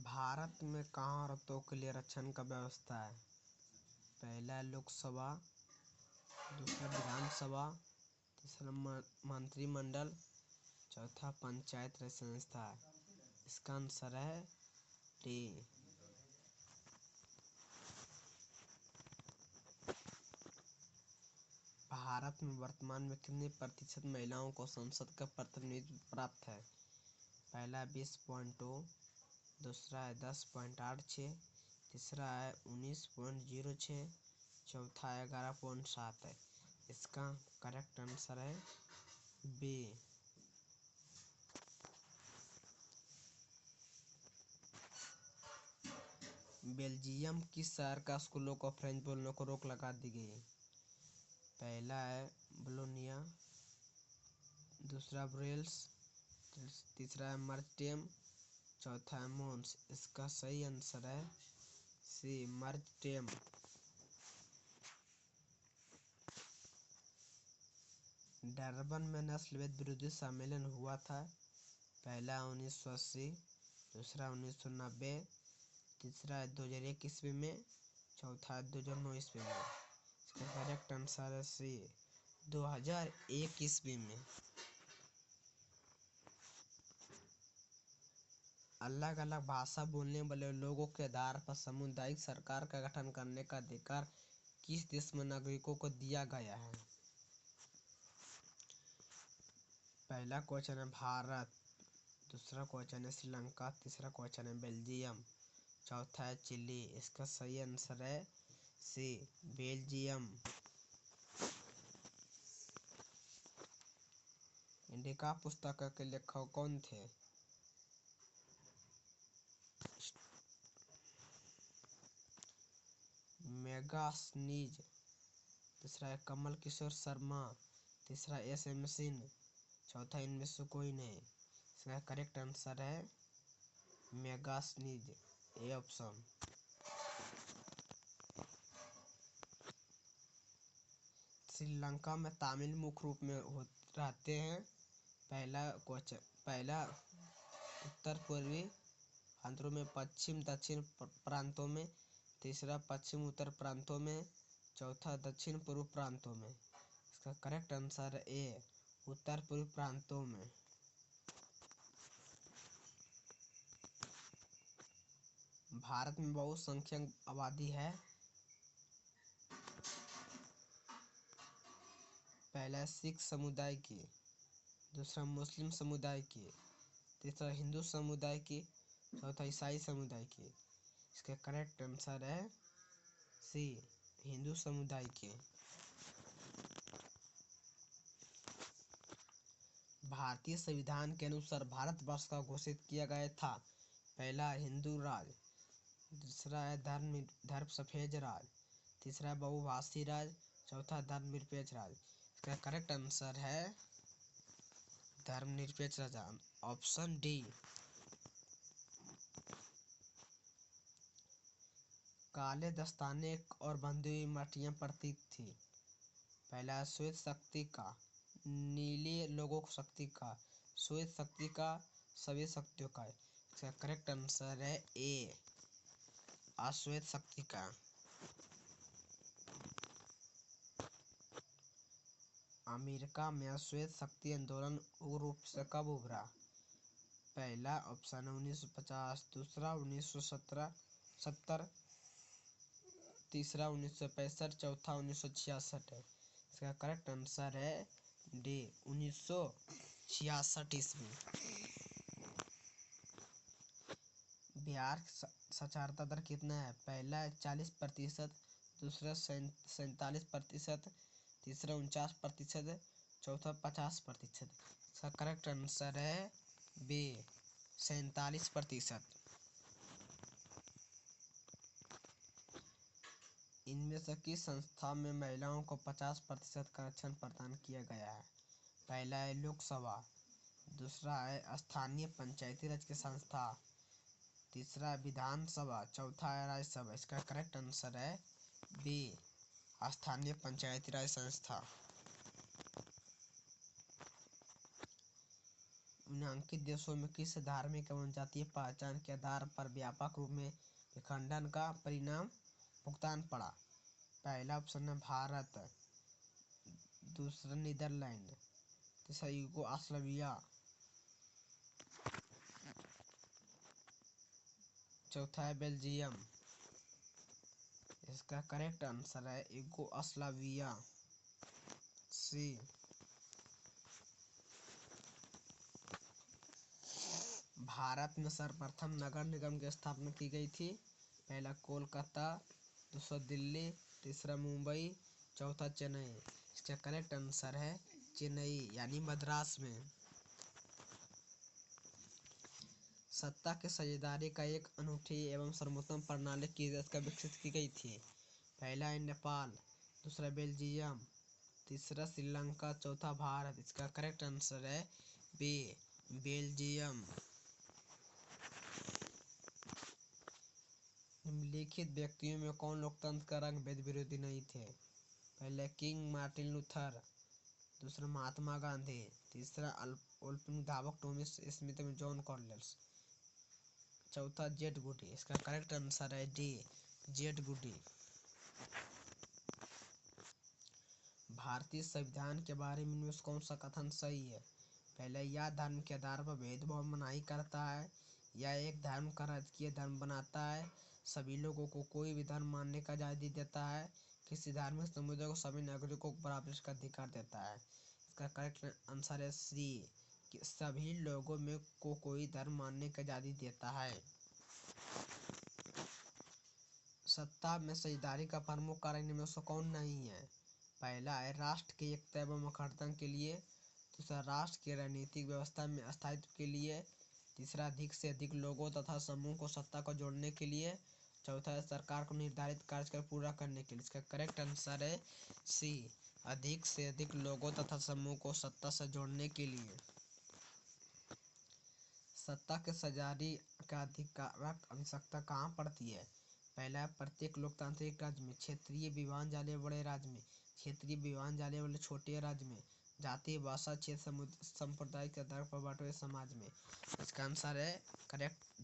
भारत में कहाँ औरतों के लिए आरक्षण का व्यवस्था है? पहला है लोकसभा, दूसरा विधानसभा, तीसरा मंत्रिमंडल, चौथा पंचायत राज संस्था है। इसका आंसर है डी। भारत में वर्तमान में कितने प्रतिशत महिलाओं को संसद का प्रतिनिधित्व प्राप्त है? पहला 20.2, दूसरा है 10.86, तीसरा है 19.06, चौथा है 11.7 है। इसका करेक्ट आंसर है बी। बेल्जियम किस शहर का स्कूलों को फ्रेंच बोलने को रोक लगा दी गई? पहला है बोलोनिया, दूसरा ब्रेल्स, तीसरा है मर्टेम, चौथा है मोन्स। इसका सही आंसर है सी, मर्टेम। डरबन में नस्लभेद विरोधी सम्मेलन हुआ था। पहला 1980, दूसरा 1990, तीसरा है 2001 ईस्वी में, चौथा है 2009 ईस्वी में। इसका करेक्ट आंसर है सी, 2001 ईस्वी में। अलग अलग भाषा बोलने वाले लोगों के आधार पर सामुदायिक सरकार का गठन करने का अधिकार किस देश में नागरिकों को दिया गया है? पहला क्वेश्चन है भारत, दूसरा क्वेश्चन है श्रीलंका, तीसरा क्वेश्चन है बेल्जियम, चौथा है चिली। इसका सही आंसर है सी, बेल्जियम। इंडिका पुस्तक के लेखक कौन थे? मेगास्थनीज, दूसरा है कमल किशोर शर्मा, तीसरा एस.एम. सिंह, चौथा इनमें से कोई नहीं। इसका करेक्ट आंसर है मेगास्थनीज, ए ऑप्शन। श्रीलंका में तमिल मुख्य रूप में रहते हैं। पहला उत्तर पूर्वी आंध्रों में, पश्चिम दक्षिण प्रांतों में, तीसरा पश्चिम उत्तर प्रांतों में, चौथा दक्षिण पूर्व प्रांतों में। इसका करेक्ट आंसर है ए, उत्तर पूर्व प्रांतों में। भारत में बहुसंख्यक आबादी है। पहला सिख समुदाय की, दूसरा मुस्लिम समुदाय की, तीसरा हिंदू समुदाय की, चौथा ईसाई समुदाय की। इसका करेक्ट आंसर है सी, हिंदू समुदाय की। भारतीय संविधान के अनुसार भारतवर्ष का घोषित किया गया था। पहला हिंदू राज, दूसरा है धर्म सफेद राज, तीसरा बहुभाषी राज, चौथा धर्मनिरपेक्ष राज। इसका करेक्ट आंसर है धर्मनिरपेक्ष राज, ऑप्शन डी। काले दस्ताने और बंधी हुई मटियां प्रतीक थी। पहला श्वेत शक्ति का, नीले लोगों शक्ति का, श्वेत शक्ति का, सभी शक्तियों का। इसका करेक्ट आंसर है ए, अश्वेत शक्ति का। अमेरिका में अश्वेत शक्ति आंदोलन उग्र रूप से कब उभरा? पहला ऑप्शन है 1950, दूसरा 1970, तीसरा 1965, चौथा 1966 है। इसका करेक्ट आंसर है डी, 1966 ईस्वी। बिहार साक्षरता दर कितना है? पहला है 40%, दूसरा 47%, तीसरा 49%, चौथा 50%। इसका करेक्ट आंसर है बी, 47%। इनमें से किस संस्था में महिलाओं को 50% का आरक्षण प्रदान किया गया है? पहला है लोकसभा, दूसरा है स्थानीय पंचायती राज की संस्था, तीसरा है विधानसभा, चौथा है राज्यसभा। इसका करेक्ट आंसर है बी, स्थानीय पंचायती राज संस्था। चिन्हांकित देशों में किस धार्मिक एवं जातीय पहचान के आधार पर व्यापक रूप में विखंडन का परिणाम भुगतान पड़ा? पहला ऑप्शन है भारत, दूसरा नीदरलैंड, तीसरा यूगोस्लाविया, चौथा है बेल्जियम। इसका करेक्ट आंसर है यूगोस्लाविया, सी। भारत में सर्वप्रथम नगर निगम की स्थापना की गई थी। पहला कोलकाता, दूसरा दिल्ली, तीसरा मुंबई, चौथा चेन्नई। इसका करेक्ट आंसर है चेन्नई यानी मद्रास में। सत्ता की साझेदारी का एक अनूठी एवं सर्वोत्तम प्रणाली किस देश का विकसित की गई थी? पहला है नेपाल, दूसरा बेल्जियम, तीसरा श्रीलंका, चौथा भारत। इसका करेक्ट आंसर है बी, बेल्जियम। निम्नलिखित व्यक्तियों में कौन लोकतंत्र का रंग भेद विरोधी नहीं थे? पहले किंग मार्टिन लूथर, दूसरा महात्मा गांधी, तीसरा ओलंपिक धावक टॉमी स्मिथ एवं जॉन कॉलिंस, चौथा जेट गुडी। इसका करेक्ट आंसर है डी, जेट गुडी। भारतीय संविधान के बारे में इनमें से कौन सा कथन सही है? पहले, यह धर्म के आधार पर भेदभाव मनाही करता है, यह एक धर्म का राजकीय धर्म बनाता है, सभी लोगों को कोई भी धर्म मानने का आजादी देता है, किसी धार्मिक समुदाय को सभी नागरिकों को बराबरी का अधिकार देता है। इसका करेक्ट आंसर है सी, कि सभी लोगों में को कोई धर्म मानने की आजादी देता है। सत्ता में साझेदारी का प्रमुख कारण इनमें से कौन नहीं है? पहला है राष्ट्र की एकता एवं अखंडता के लिए, दूसरा राष्ट्र की राजनीतिक व्यवस्था में स्थायित्व के लिए, तीसरा अधिक से अधिक लोगों तथा समूह को सत्ता को जोड़ने के लिए, चौथा है सरकार को निर्धारित कार्यक्रम पूरा करने के लिए। इसका करेक्ट आंसर है सी, अधिक से अधिक लोगों तथा समूह को सत्ता से जोड़ने के लिए। सत्ता के साझेदारी का अधिकारक आवश्यकता कहाँ पड़ती है? पहला, प्रत्येक लोकतांत्रिक राज्य में, क्षेत्रीय विभाजन वाले बड़े राज्य में, क्षेत्रीय विभाजन वाले छोटे राज्य में, जाति भाषा क्षेत्र संप्रदाय के आधार पर बंटे हुए समाज में। इसका आंसर है करेक्ट